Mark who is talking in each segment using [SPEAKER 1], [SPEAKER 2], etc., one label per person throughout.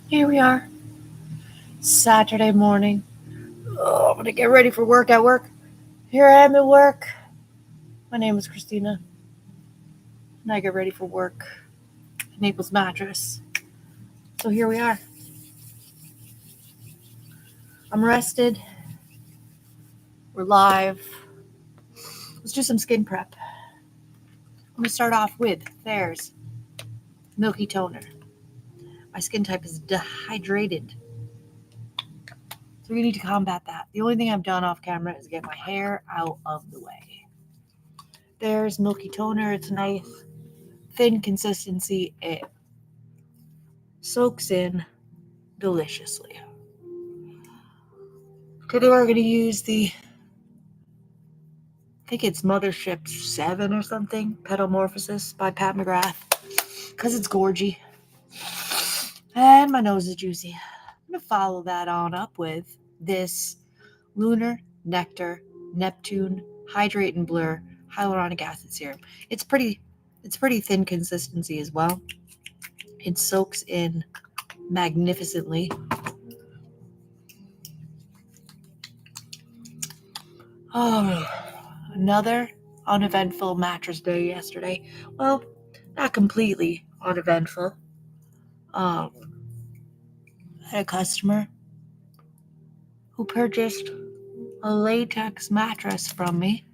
[SPEAKER 1] Here we are, Saturday morning. Oh, I'm gonna get ready for work at work. Here I am at work. My name is Christina, and I get ready for work at Naples Mattress. So here we are. I'm rested. We're live. Let's do some skin prep. I'm gonna start off with there's Milky Toner. My skin type is dehydrated, so we need to combat that. The only thing I've done off camera is get my hair out of the way. There's Milky Toner. It's nice, thin consistency. It soaks in deliciously. Today we're going to use I think it's Mothership 7 or something, Petalmorphosis by Pat McGrath, because it's gorgy. And my nose is juicy. I'm going to follow that on up with this Lunar Nectar Neptune Hydrate and Blur Hyaluronic Acid Serum. It's pretty thin consistency as well. It soaks in magnificently. Oh, another uneventful mattress day yesterday. Well, not completely uneventful. I had a customer who purchased a latex mattress from me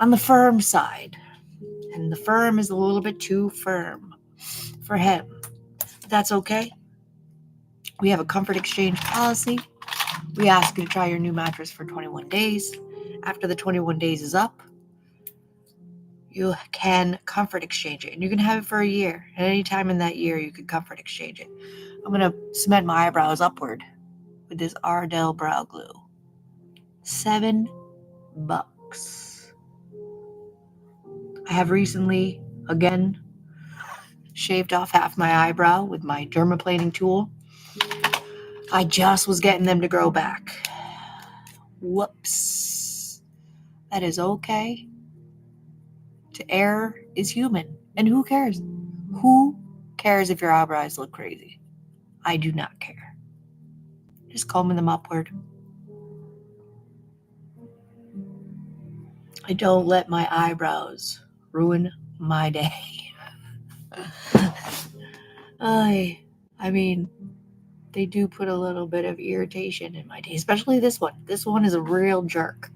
[SPEAKER 1] on the firm side, and the firm is a little bit too firm for him. But that's okay. We have a comfort exchange policy. We ask you to try your new mattress for 21 days. After the 21 days is up, you can comfort exchange it, and you can have it for a year. At any time in that year, you can comfort exchange it. I'm going to cement my eyebrows upward with this Ardell brow glue. $7. I have recently, again, shaved off half my eyebrow with my dermaplaning tool. I just was getting them to grow back. Whoops. That is okay. To err is human. And who cares? Who cares if your eyebrows look crazy? I do not care. Just combing them upward. I don't let my eyebrows ruin my day. I mean, they do put a little bit of irritation in my day, especially this one. This one is a real jerk.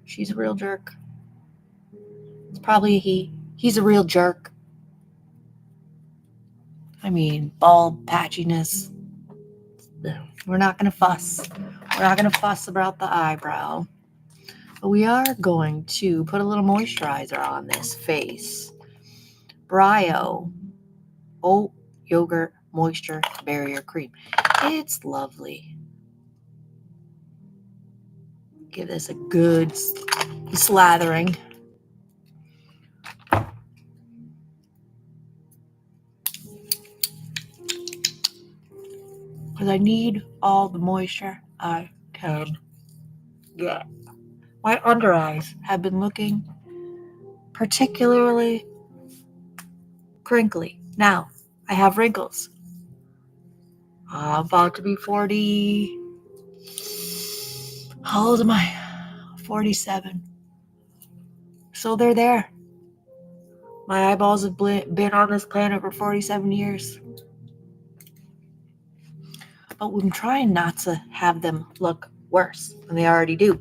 [SPEAKER 1] She's a real jerk. It's probably a he. He's a real jerk. I mean, bald patchiness. We're not going to fuss. We're not going to fuss about the eyebrow. But we are going to put a little moisturizer on this face. Brio Oat Yogurt Moisture Barrier Cream. It's lovely. Give this a good slathering. Because I need all the moisture I can get. My under eyes have been looking particularly crinkly. Now, I have wrinkles. I'm about to be 40. How old am I? 47. So they're there. My eyeballs have been on this planet for 47 years. But I'm trying not to have them look worse than they already do.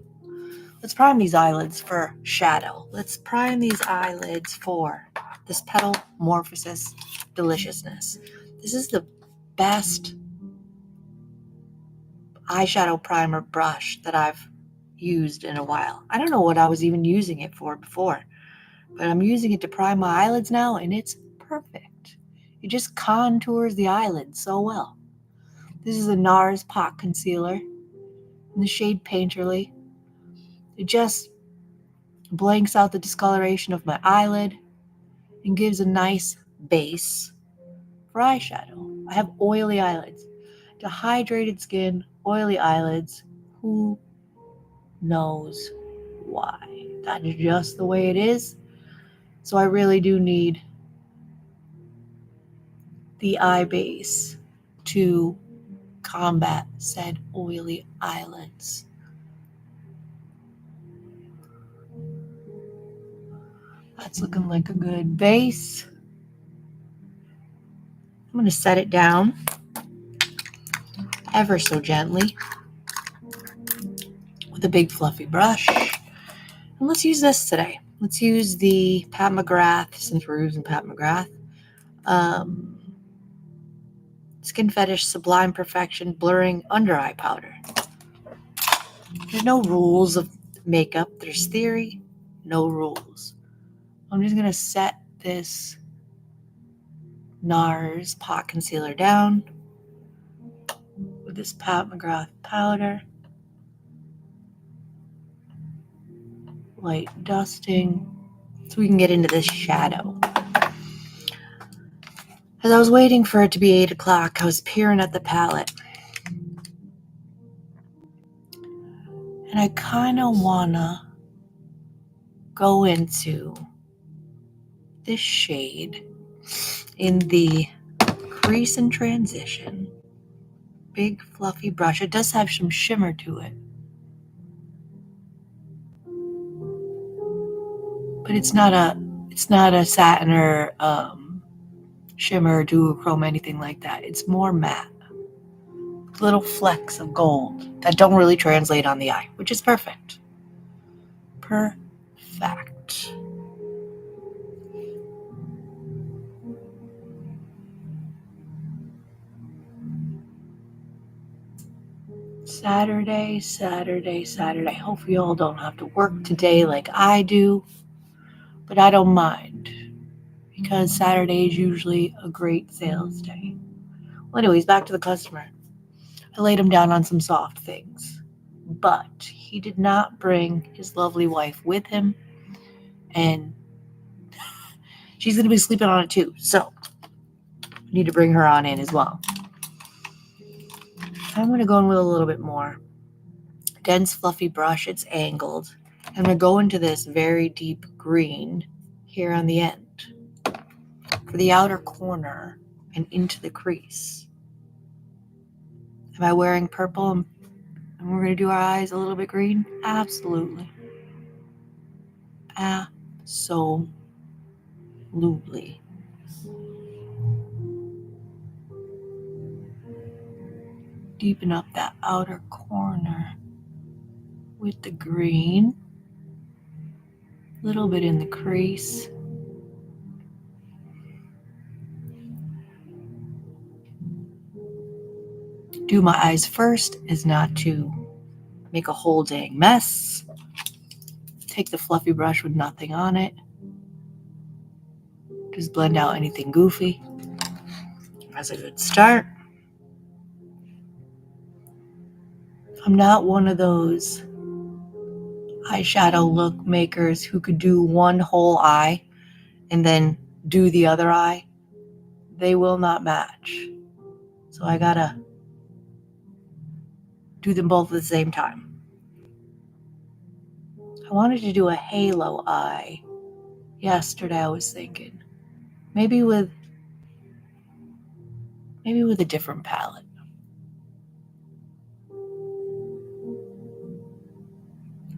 [SPEAKER 1] Let's prime these eyelids for shadow. Let's prime these eyelids for this petal morphosis deliciousness. This is the best eyeshadow primer brush that I've used in a while. I don't know what I was even using it for before, but I'm using it to prime my eyelids now, and it's perfect. It just contours the eyelids so well. This is a NARS Pot Concealer in the shade Painterly. It just blanks out the discoloration of my eyelid and gives a nice base for eyeshadow. I have oily eyelids. Dehydrated skin, oily eyelids. Who knows why? That's just the way it is. So I really do need the eye base to combat said oily eyelids. That's looking like a good base. I'm going to set it down ever so gently with a big fluffy brush. And let's use this today. Let's use the Pat McGrath, since we're using Pat McGrath, Skin Fetish Sublime Perfection Blurring Under Eye Powder. There's no rules of makeup. There's theory, no rules. I'm just going to set this NARS pot concealer down with this Pat McGrath powder. Light dusting so we can get into this shadow. As I was waiting for it to be 8 o'clock, I was peering at the palette. And I kind of want to go into this shade in the crease and transition. Big fluffy brush. It does have some shimmer to it. But it's not a satin or shimmer, duochrome, anything like that. It's more matte. Little flecks of gold that don't really translate on the eye, which is perfect. Perfect. Saturday. Hopefully you all don't have to work today like I do, but I don't mind because Saturday is usually a great sales day. Well, anyways, back to the customer. I laid him down on some soft things, but he did not bring his lovely wife with him, and she's going to be sleeping on it too, so I need to bring her on in as well. I'm going to go in with a little bit more dense, fluffy brush. It's angled. I'm going to go into this very deep green here on the end for the outer corner and into the crease. Am I wearing purple and we're going to do our eyes a little bit green? Absolutely. Absolutely. Deepen up that outer corner with the green. A little bit in the crease. Do my eyes first is not to make a whole dang mess. Take the fluffy brush with nothing on it. Just blend out anything goofy. That's a good start. I'm not one of those eyeshadow look makers who could do one whole eye and then do the other eye. They will not match. So I gotta do them both at the same time. I wanted to do a halo eye yesterday, I was thinking. Maybe with a different palette.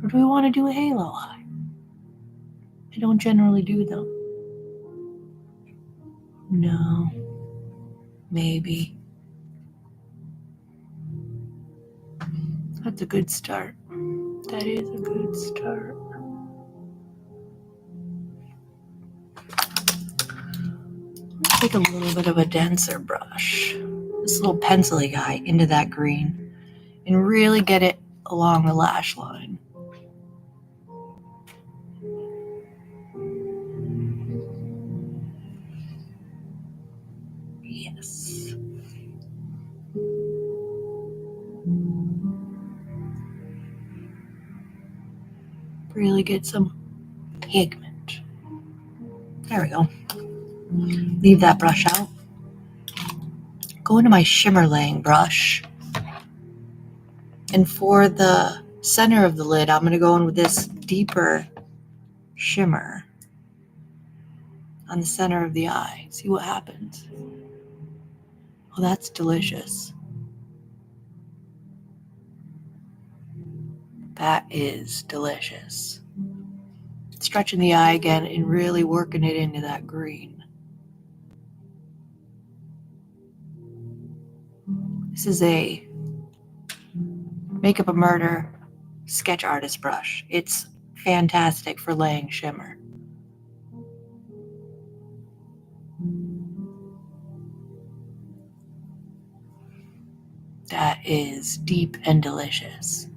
[SPEAKER 1] Or do we want to do a halo eye? I don't generally do them. No. Maybe. That's a good start. That is a good start. Take a little bit of a denser brush, this little pencil-y guy, into that green and really get it along the lash line. Yes. Really get some pigment. There we go. Leave that brush out. Go into my shimmer laying brush. And for the center of the lid, I'm going to go in with this deeper shimmer on the center of the eye. See what happens. Oh, that's delicious. That is delicious. Stretching the eye again and really working it into that green. This is a Makeup a Murder sketch artist brush. It's fantastic for laying shimmer. That is deep and delicious.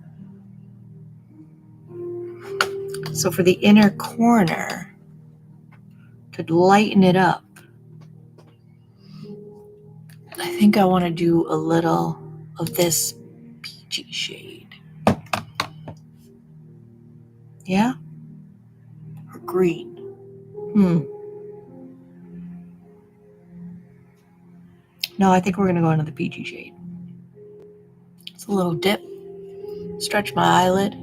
[SPEAKER 1] So for the inner corner, to lighten it up, I think I want to do a little of this peachy shade. Yeah? Or green? No, I think we're going to go into the peachy shade. It's a little dip. Stretch my eyelid.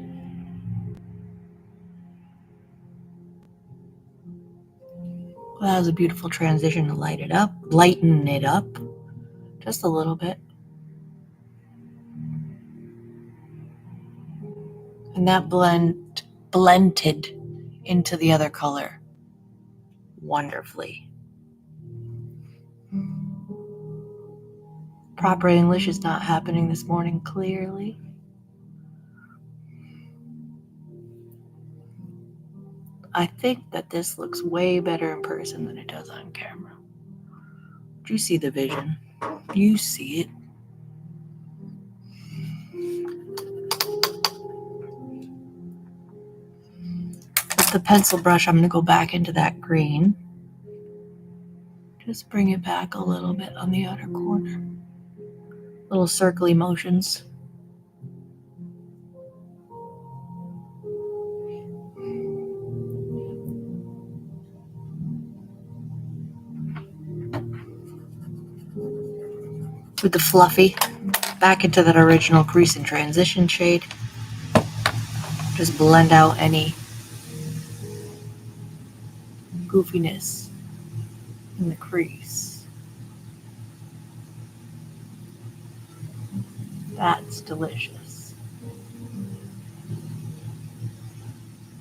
[SPEAKER 1] Well, that was a beautiful transition to lighten it up just a little bit. And that blended into the other color wonderfully. Proper English is not happening this morning, clearly. I think that this looks way better in person than it does on camera. Do you see the vision? You see it. With the pencil brush, I'm going to go back into that green. Just bring it back a little bit on the outer corner. Little circly motions. With the fluffy, back into that original crease and transition shade. Just blend out any goofiness in the crease. That's delicious.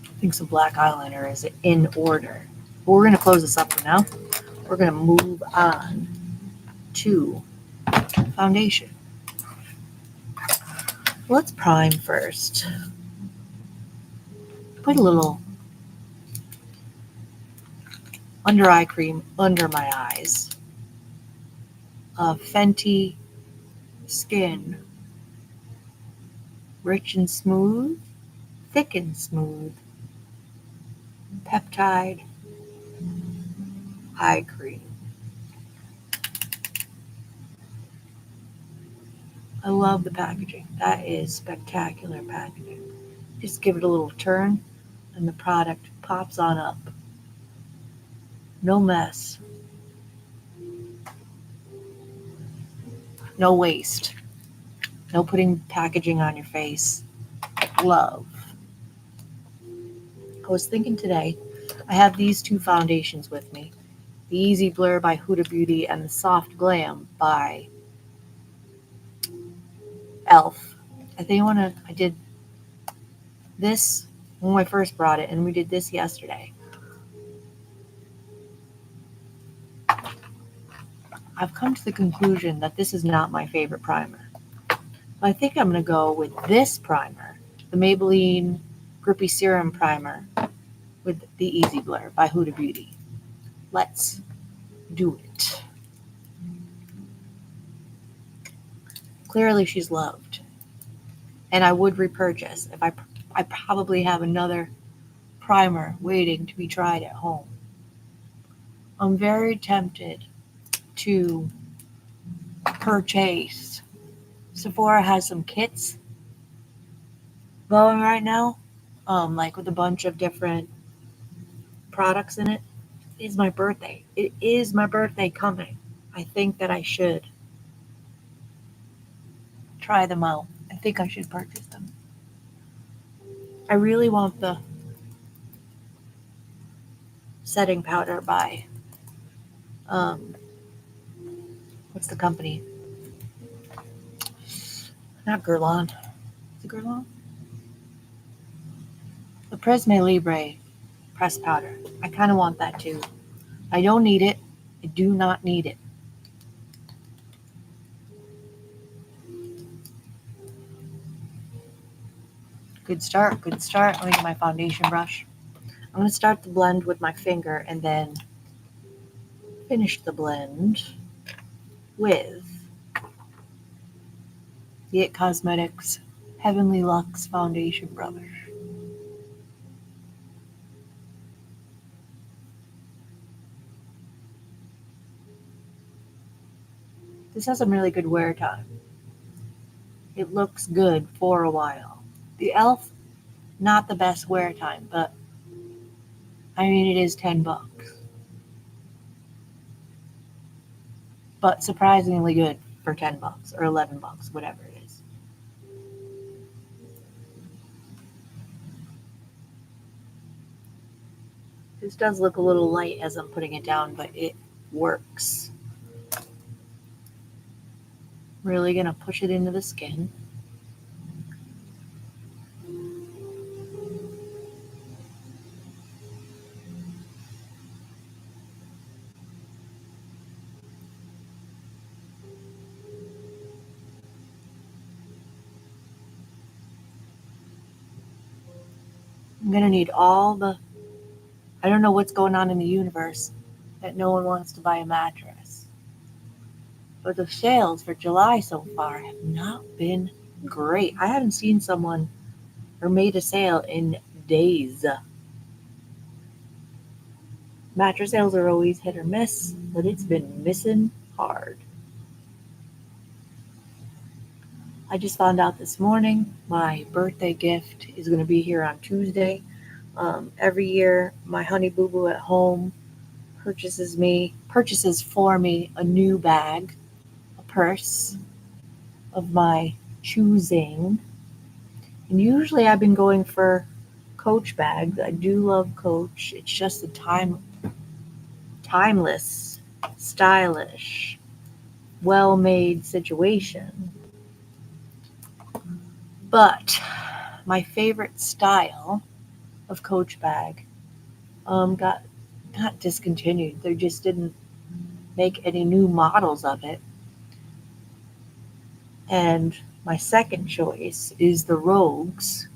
[SPEAKER 1] I think some black eyeliner is in order. But we're going to close this up for now. We're going to move on to foundation. Let's prime first. Put a little under eye cream under my eyes. Fenty Skin. Rich and smooth. Thick and smooth. Peptide eye cream. I love the packaging. That is spectacular packaging. Just give it a little turn and the product pops on up. No mess. No waste. No putting packaging on your face. Love. I was thinking today, I have these two foundations with me. The Easy Blur by Huda Beauty and the Soft Glam by e.l.f. I did this when I first brought it, and we did this yesterday. I've come to the conclusion that this is not my favorite primer. I think I'm going to go with this primer, the Maybelline Grippy Serum Primer with the Easy Blur by Huda Beauty. Let's do it. Clearly she's loved. And I would repurchase if I probably have another primer waiting to be tried at home. I'm very tempted to purchase. Sephora has some kits going right now, like with a bunch of different products in it. It's my birthday. It is my birthday coming. I think that I should try them out. I think I should purchase them. I really want the setting powder by what What's the company? Not Guerlain. Is it Guerlain? The Prisme Libre pressed powder. I kind of want that too. I don't need it. I do not need it. Good start, good start. Let me get my foundation brush. I'm going to start the blend with my finger and then finish the blend with the IT Cosmetics Heavenly Luxe Foundation Brush. This has some really good wear time. It looks good for a while. The e.l.f., not the best wear time, but I mean, it is $10. But surprisingly good for $10 or $11, whatever it is. This does look a little light as I'm putting it down, but it works. Really gonna push it into the skin. I'm gonna need all the, I don't know what's going on in the universe that no one wants to buy a mattress. But the sales for July so far have not been great. I haven't seen someone or made a sale in days. Mattress sales are always hit or miss, but it's been missing hard. I just found out this morning my birthday gift is going to be here on Tuesday. Every year, my honey boo boo at home purchases for me a new bag, a purse of my choosing. And usually I've been going for Coach bags. I do love Coach. It's just a timeless, stylish, well-made situation. But my favorite style of Coach bag got discontinued. They just didn't make any new models of it. And my second choice is the Rogues.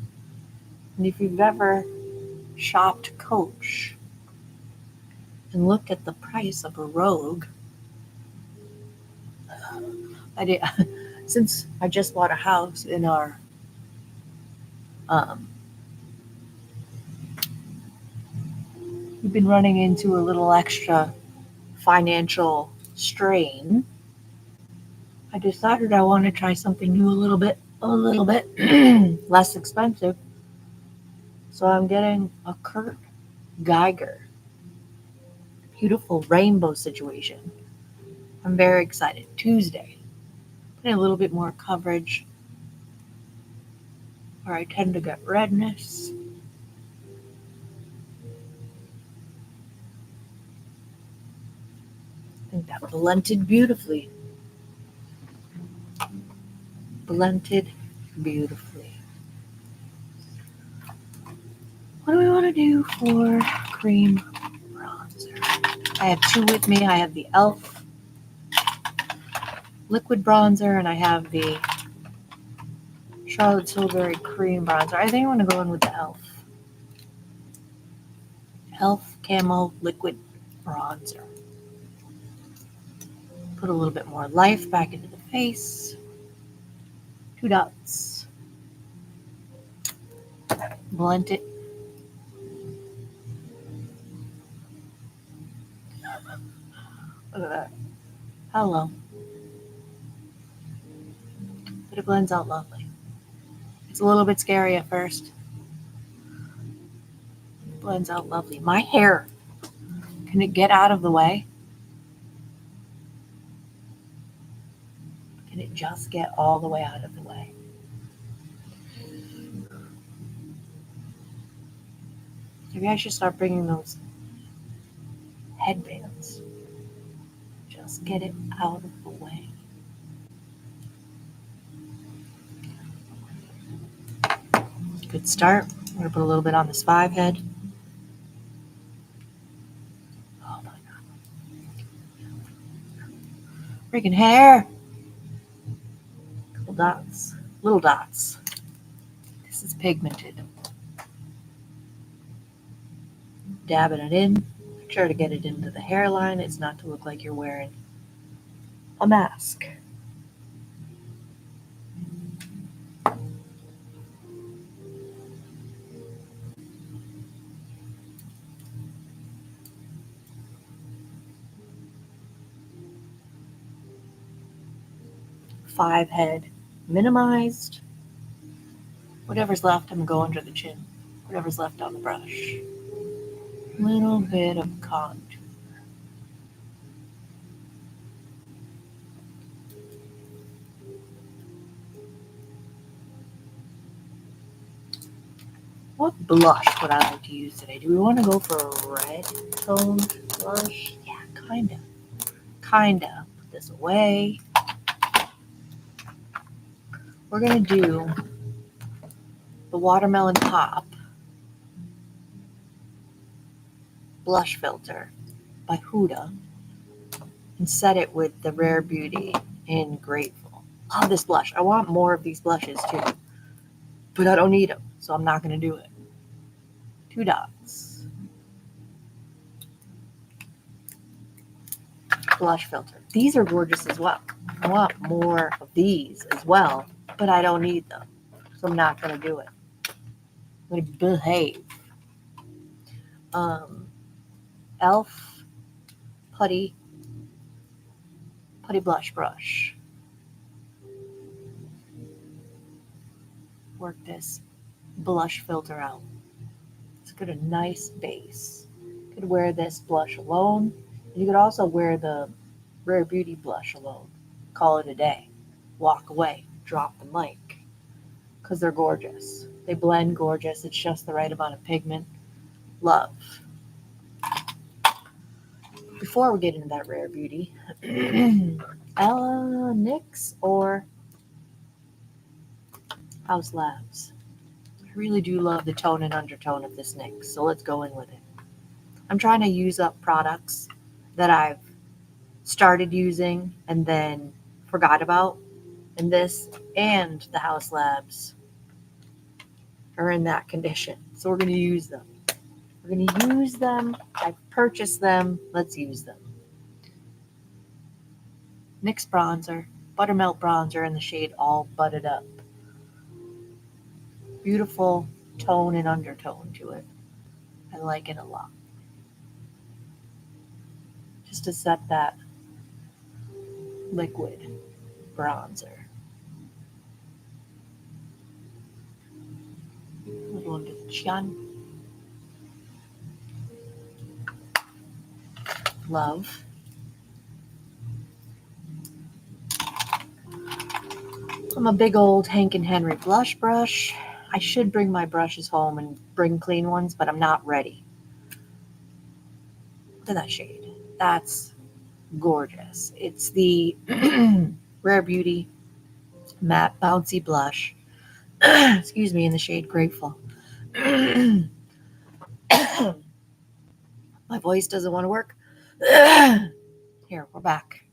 [SPEAKER 1] And if you've ever shopped Coach and looked at the price of a Rogue, I did, since I just bought a house in our um, we've been running into a little extra financial strain. I decided I want to try something new, a little bit less expensive. So I'm getting a Kurt Geiger, beautiful rainbow situation. I'm very excited. Tuesday, putting a little bit more coverage where I tend to get redness. I think that blended beautifully. Blended beautifully. What do we want to do for cream bronzer? I have two with me. I have the e.l.f. liquid bronzer and I have the Charlotte Tilbury cream bronzer. I think I want to go in with the e.l.f. e.l.f. Camo liquid bronzer. Put a little bit more life back into the face. 2 dots. Blend it. Look at that. Hello. But it blends out lovely. It's a little bit scary at first. It blends out lovely. My hair. Can it get out of the way? Can it just get all the way out of the way? Maybe I should start bringing those headbands. Just get it out of the way. Good start. I'm going to put a little bit on this 5 head. Oh my God. Freaking hair. Little dots. Little dots. This is pigmented. Dabbing it in. Make sure to get it into the hairline. It's not to look like you're wearing a mask. Five head minimized. Whatever's left, I'm going to go under the chin. Whatever's left on the brush. Little bit of contour. What blush would I like to use today? Do we want to go for a red toned blush? Yeah, kinda. Kinda. Put this away. We're gonna do the Watermelon Pop blush filter by Huda and set it with the Rare Beauty in Grateful. Love this blush. I want more of these blushes too, but I don't need them, so I'm not gonna do it. 2 dots. Blush filter. These are gorgeous as well. I want more of these as well, but I don't need them, so I'm not gonna do it. I'm gonna behave. Elf putty blush brush. Work this blush filter out. Let's get a nice base. You could wear this blush alone. You could also wear the Rare Beauty blush alone. Call it a day. Walk away. Drop the mic. Because they're gorgeous. They blend gorgeous. It's just the right amount of pigment. Love. Before we get into that Rare Beauty, NYX or House Labs. I really do love the tone and undertone of this NYX, so let's go in with it. I'm trying to use up products that I've started using and then forgot about, and this and the House Labs are in that condition, so we're going to use them. We're going to use them. I've purchased them. Let's use them. NYX bronzer, Buttermilk bronzer in the shade All Butted Up. Beautiful tone and undertone to it. I like it a lot. Just to set that liquid bronzer. A little under the chin. Love. I'm a big old Hank and Henry blush brush. I should bring my brushes home and bring clean ones, but I'm not ready. Look at that shade. That's gorgeous. It's the Rare Beauty Matte Bouncy Blush. Excuse me, in the shade Grateful. My voice doesn't want to work. Here, we're back.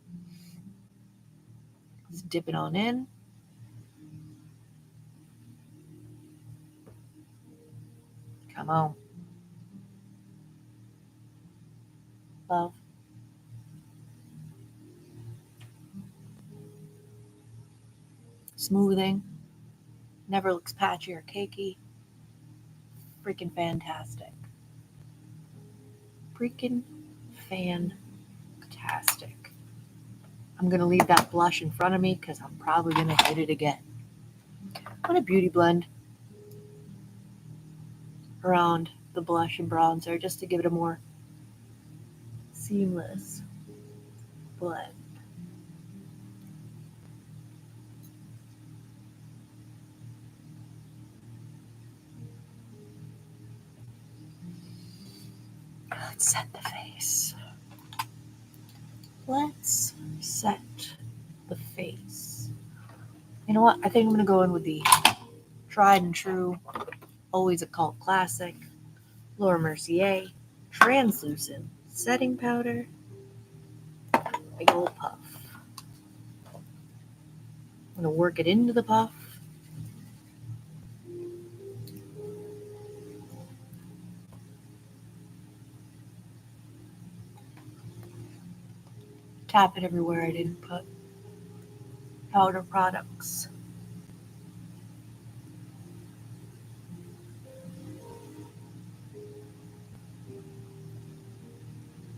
[SPEAKER 1] Just dip it on in. Come on. Love. Smoothing. Never looks patchy or cakey. Freaking fantastic. Freaking fantastic. I'm going to leave that blush in front of me because I'm probably going to hit it again. I'm going to beauty blend around the blush and bronzer just to give it a more seamless blend. Let's set the face. Let's set the face. You know what? I think I'm going to go in with the tried and true, always a cult classic, Laura Mercier, translucent setting powder, big old puff. I'm going to work it into the puff. Tap it everywhere I didn't put powder products.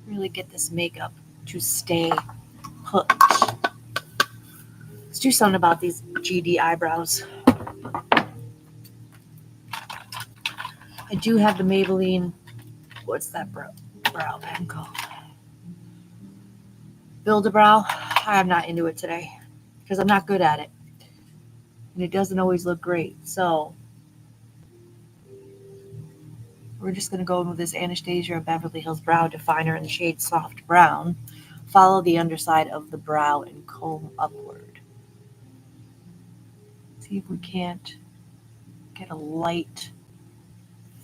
[SPEAKER 1] Really get this makeup to stay put. Let's do something about these GD eyebrows. I do have the Maybelline, what's that brow pen called? Build-A-Brow. I'm not into it today because I'm not good at it. And it doesn't always look great. So we're just going to go in with this Anastasia Beverly Hills Brow Definer in the shade Soft Brown. Follow the underside of the brow and comb upward. See if we can't get a light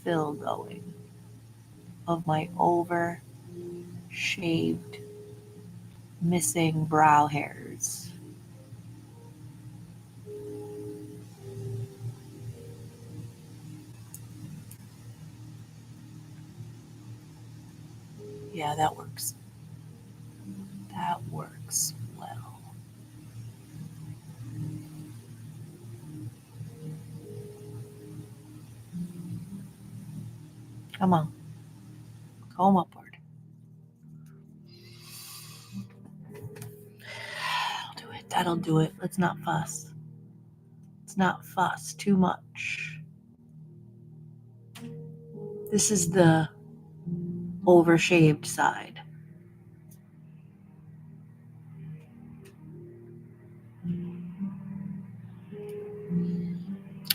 [SPEAKER 1] fill going of my over shaved missing brow hairs. Yeah, that works. That works well. Come on. Comb upward. That'll do it. Let's not fuss. Let's not fuss too much. This is the overshaved side.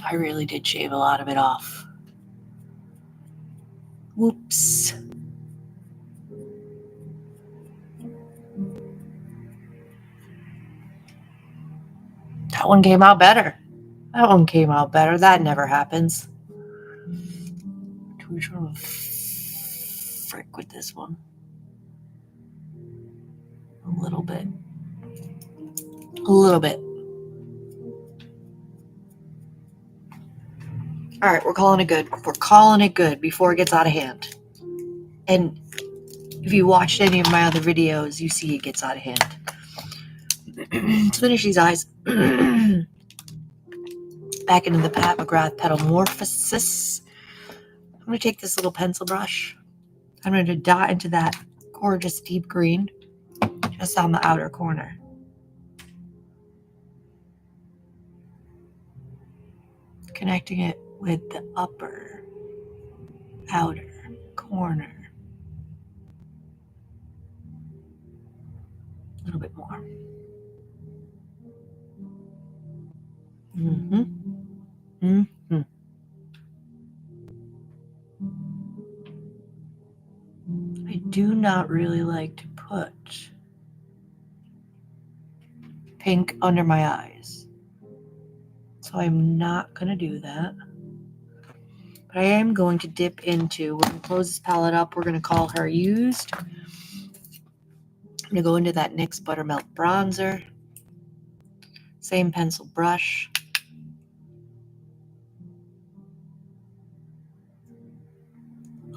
[SPEAKER 1] I really did shave a lot of it off. Whoops. That one came out better. That never happens. Which one? Frick with this one. A little bit. All right, we're calling it good before it gets out of hand. And if you watched any of my other videos, you see it gets out of hand. Let's finish these eyes. Back into the Pat McGrath Petalmorphosis. I'm going to take this little pencil brush. I'm going to dot into that gorgeous deep green just on the outer corner. Connecting it with the upper outer corner. A little bit more. I do not really like to put pink under my eyes. So I'm not going to do that. But I am going to dip into, we're going to close this palette up. We're going to call her used. I'm going to go into that NYX Buttermilk Bronzer. Same pencil brush.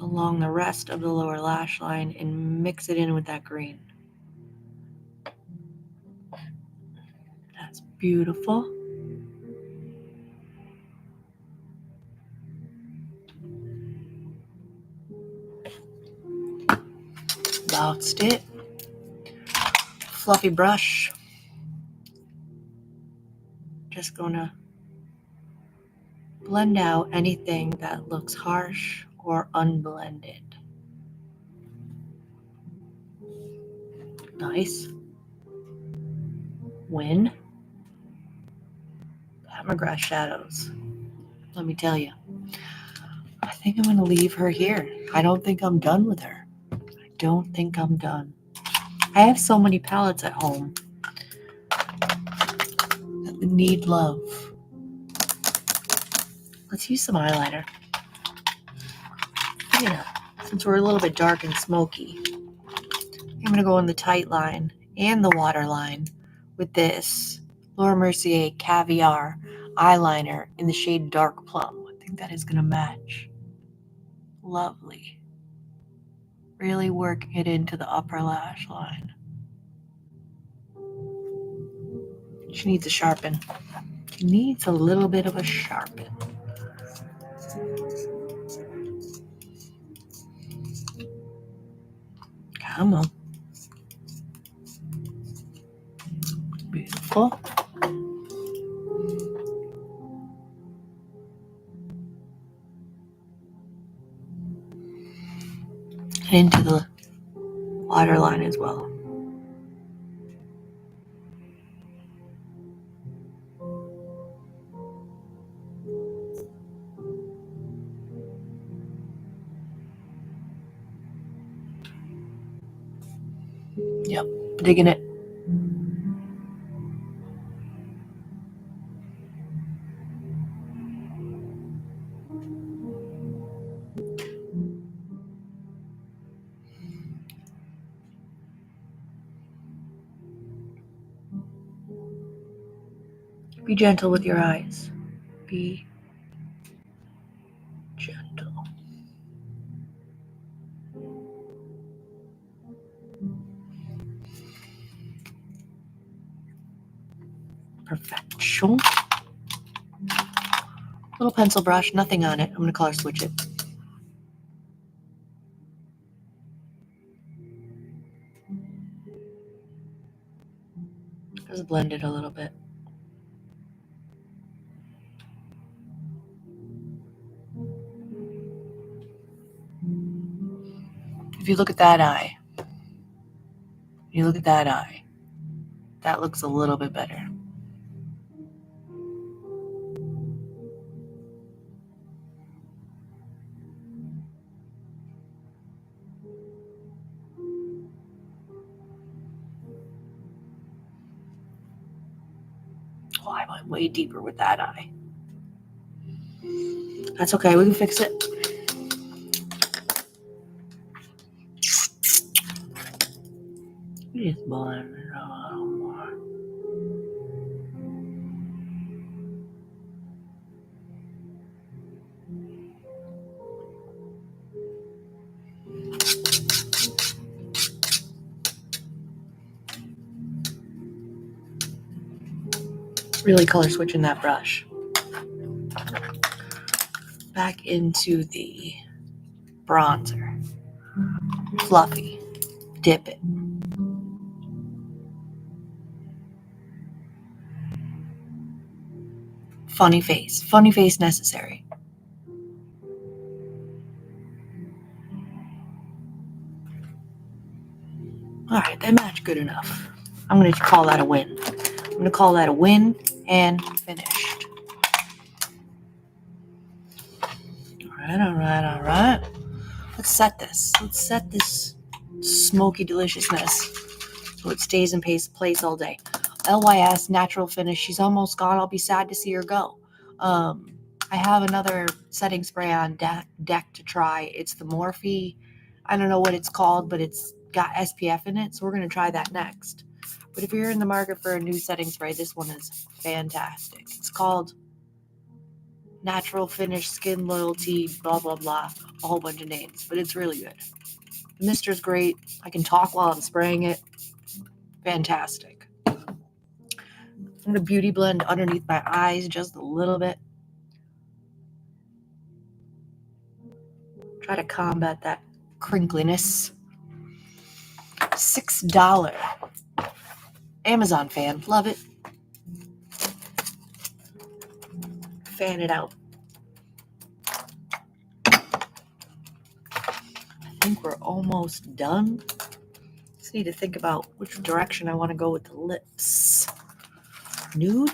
[SPEAKER 1] Along the rest of the lower lash line and mix it in with that green. That's beautiful. That's it. Fluffy brush. Just gonna blend out anything that looks harsh or unblended. Nice. Win. Pat McGrath shadows. Let me tell you. I think I'm gonna leave her here. I don't think I'm done with her. I don't think I'm done. I have so many palettes at home that need love. Let's use some eyeliner. You know, since we're a little bit dark and smoky, I'm going to go on the tight line and the water line with this Laura Mercier Caviar eyeliner in the shade Dark Plum. I think that is going to match. Lovely. Really working it into the upper lash line. She needs a sharpen. She needs a little bit of a sharpen. Come on. Beautiful. And into the water line as well. Yep, digging it. Be gentle with your eyes. Be gentle. Perfection. Little pencil brush, nothing on it. I'm going to color switch it. Just blend it a little bit. If you look at that eye, that looks a little bit better. Oh, I went way deeper with that eye. That's okay, we can fix it. Just blend it a little more. Really color switching that brush. Back into the bronzer. Fluffy. Dip it. Funny face. Funny face necessary. Alright, that matched good enough. I'm going to call that a win. I'm going to call that a win and finished. Alright. Let's set this smoky deliciousness so it stays in place all day. LYS Natural Finish. She's almost gone. I'll be sad to see her go. I have another setting spray on deck to try. It's the Morphe. I don't know what it's called, but it's got SPF in it, so we're going to try that next. But if you're in the market for a new setting spray, this one is fantastic. It's called Natural Finish Skin Loyalty, blah, blah, blah. A whole bunch of names, but it's really good. The mister's great. I can talk while I'm spraying it. Fantastic. I'm going to beauty blend underneath my eyes just a little bit. Try to combat that crinkliness. $6. Amazon fan. Love it. Fan it out. I think we're almost done. Just need to think about which direction I want to go with the lips. Nude?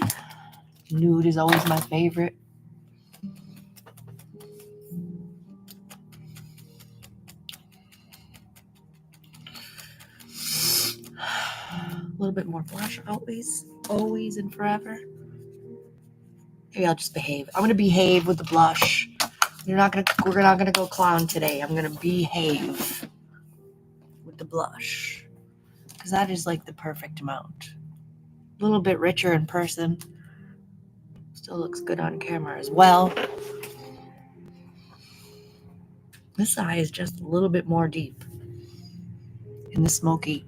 [SPEAKER 1] Nude is always my favorite. little bit more blush, always and forever. Maybe I'll just behave. I'm gonna behave with the blush. We're not gonna go clown today. I'm gonna behave with the blush because that is like the perfect amount. A little bit richer in person. Still looks good on camera as well. This eye is just a little bit more deep in the smoky.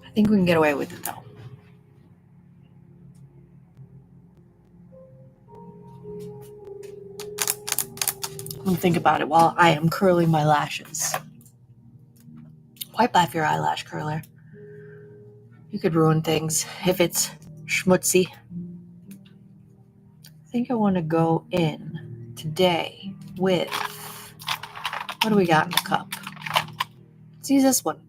[SPEAKER 1] I think we can get away with it though. And think about it while I am curling my lashes. Wipe off your eyelash curler. You could ruin things if it's schmutzy. I think I want to go in today with, what do we got in the cup? Let's use this one.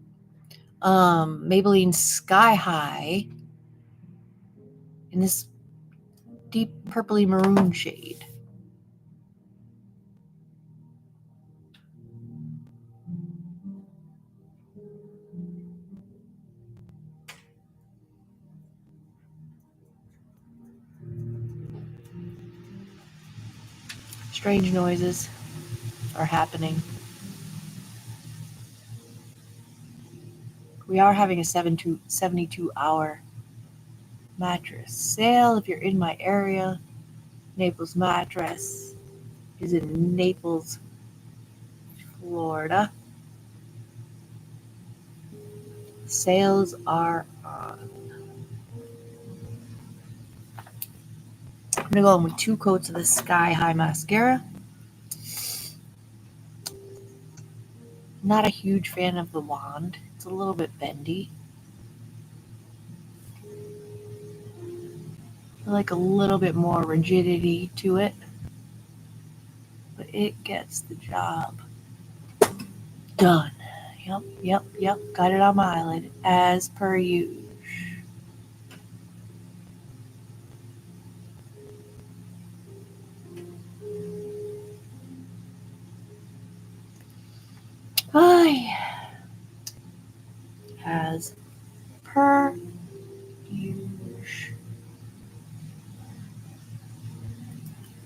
[SPEAKER 1] Maybelline Sky High in this deep purpley maroon shade. Strange noises are happening. We are having a 72-hour mattress sale. If you're in my area, Naples Mattress is in Naples, Florida. Sales are on. I'm going to go in with 2 coats of the Sky High mascara. Not a huge fan of the wand. It's a little bit bendy. I like a little bit more rigidity to it. But it gets the job done. Yep. Got it on my eyelid as per usual. As per usual.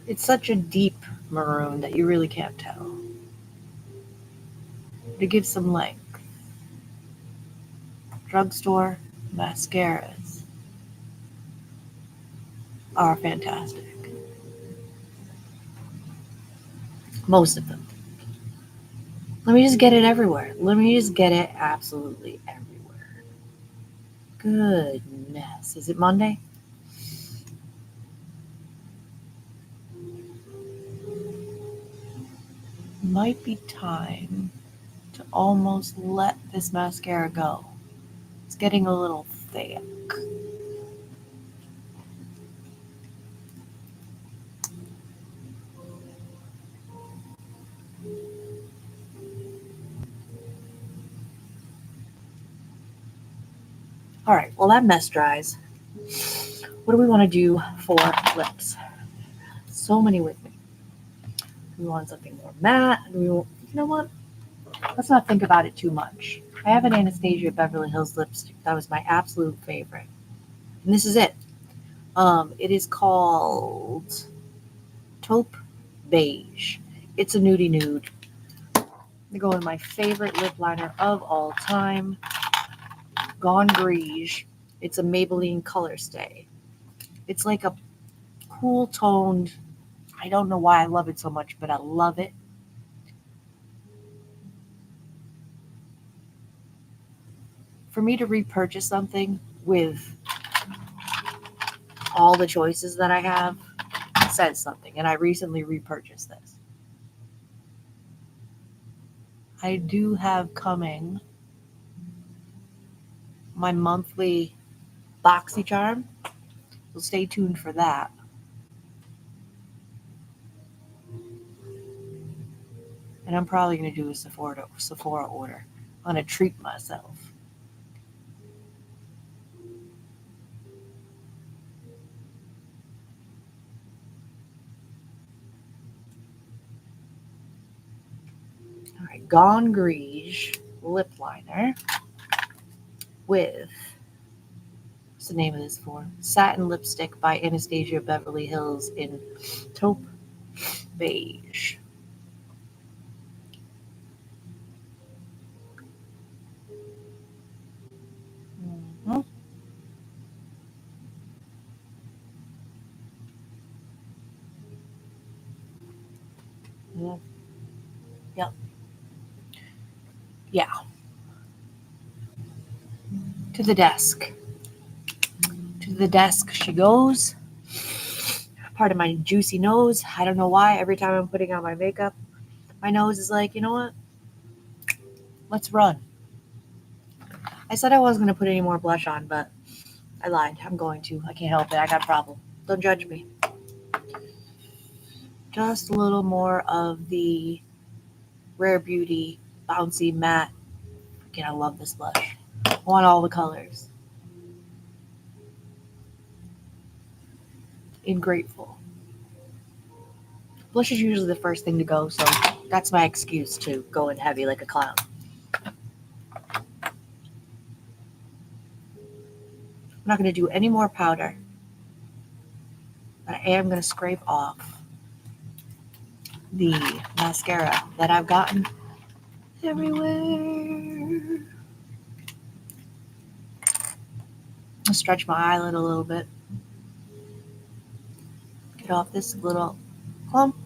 [SPEAKER 1] It's such a deep maroon that you really can't tell. To give some length. Drugstore mascaras are fantastic. Most of them. Let me just get it everywhere. Let me just get it absolutely everywhere. Goodness. Is it Monday? Might be time to almost let this mascara go. It's getting a little thick. All right, well, that mess dries. What do we want to do for lips? So many with me. Do we want something more matte? You know what? Let's not think about it too much. I have an Anastasia Beverly Hills lipstick. That was my absolute favorite. And this is it. It is called Taupe Beige. It's a nudie nude. I'm going to go with my favorite lip liner of all time, Gone Greige. It's a Maybelline Color Stay. It's like a cool toned, I don't know why I love it so much, but I love it. For me to repurchase something with all the choices that I have says something, and I recently repurchased this. I do have coming my monthly BoxyCharm, so stay tuned for that. And I'm probably going to do a Sephora order. I'm going to treat myself. All right, Gone Greige lip liner. with, what's the name of this for? Satin Lipstick by Anastasia Beverly Hills in taupe beige. Mm-hmm. Mm-hmm. Yep. Yeah. To the desk. To the desk she goes. Part of my juicy nose. I don't know why. Every time I'm putting on my makeup, my nose is like, you know what? Let's run. I said I wasn't going to put any more blush on, but I lied. I'm going to. I can't help it. I got a problem. Don't judge me. Just a little more of the Rare Beauty Bouncy Matte. Freaking, I love this blush. I want all the colors. In Grateful. Blush is usually the first thing to go, so that's my excuse to go in heavy like a clown. I'm not going to do any more powder, but I am going to scrape off the mascara that I've gotten everywhere. I'll stretch my eyelid a little bit. Get off this little clump.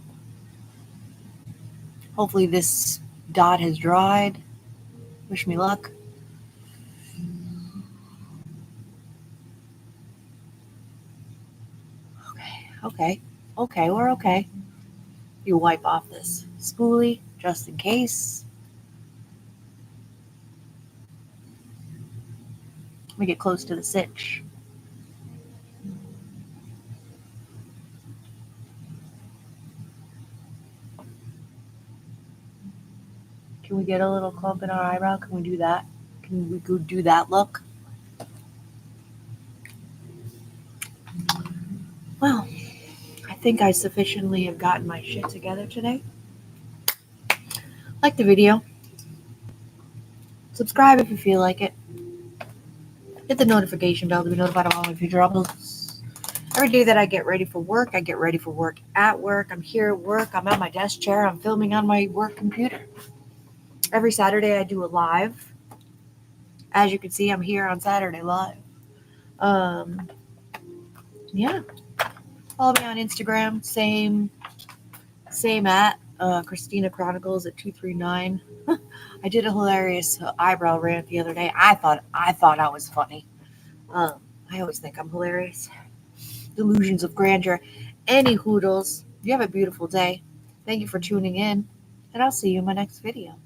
[SPEAKER 1] Hopefully this dot has dried. Wish me luck. Okay, we're okay. You wipe off this spoolie just in case. We get close to the stitch. Can we get a little clump in our eyebrow? Can we do that? Can we go do that look? Well, I think I sufficiently have gotten my shit together today. Like the video. Subscribe if you feel like it. Hit the notification bell to be notified of all my future uploads. Every day that I get ready for work, I get ready for work at work. I'm here at work. I'm at my desk chair. I'm filming on my work computer. Every Saturday I do a live. As you can see, I'm here on Saturday live. Yeah. Follow me on Instagram. Same at Christina Chronicles at 239. I did a hilarious eyebrow rant the other day. I thought I was funny. I always think I'm hilarious. Delusions of grandeur. Any hoodles. You have a beautiful day. Thank you for tuning in, and I'll see you in my next video.